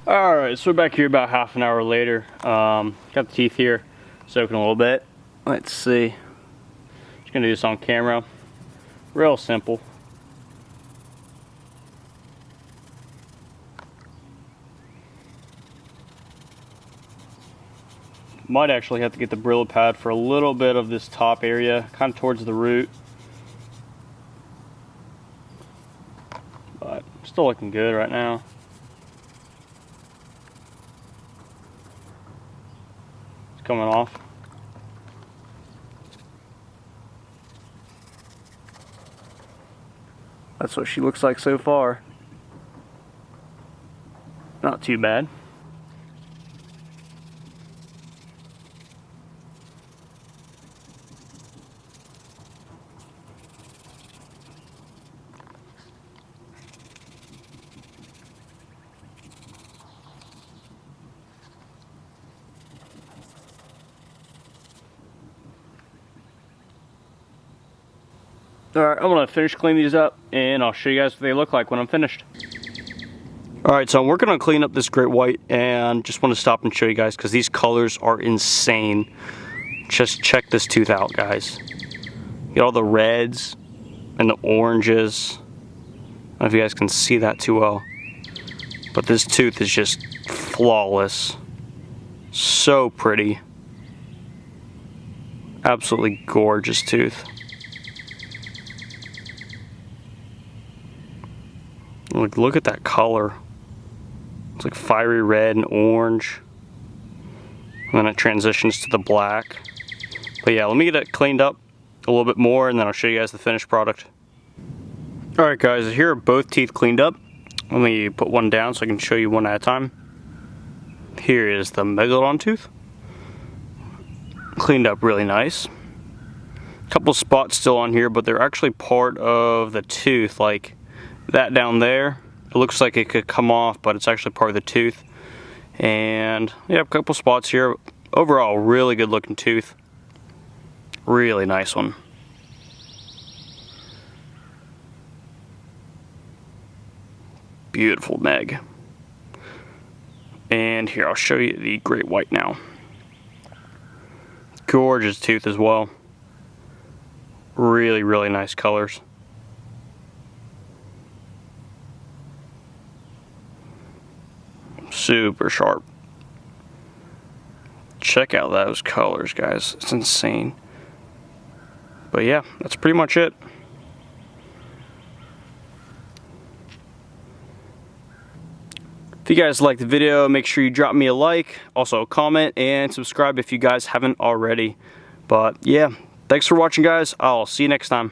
Alright, so we're back here about half an hour later. Got the teeth here soaking a little bit. Let's see. Just gonna do this on camera. Real simple. Might actually have to get the Brillo pad for a little bit of this top area, kind of towards the root. But still looking good right now. It's coming off. That's what she looks like so far. Not too bad. Alright, I'm going to finish cleaning these up and I'll show you guys what they look like when I'm finished. Alright, so I'm working on cleaning up this great white and just want to stop and show you guys because these colors are insane. Just check this tooth out, guys. Get all the reds and the oranges. I don't know if you guys can see that too well. But this tooth is just flawless. So pretty. Absolutely gorgeous tooth. Look at that color. It's like fiery red and orange. And then it transitions to the black. But yeah, let me get it cleaned up a little bit more and then I'll show you guys the finished product. Alright guys, here are both teeth cleaned up. Let me put one down so I can show you one at a time. Here is the Megalodon tooth. Cleaned up really nice. Couple spots still on here, but they're actually part of the tooth, like that down there. It looks like it could come off, but it's actually part of the tooth. And yeah, a couple spots here. Overall, really good looking tooth. Really nice one. Beautiful Meg. And here, I'll show you the great white now. Gorgeous tooth as well. Really, really nice colors. Super sharp. Check out those colors, guys. It's insane. But yeah, that's pretty much it. If you guys liked the video, make sure you drop me a like, also a comment, and subscribe if you guys haven't already. But yeah, thanks for watching, guys. I'll see you next time.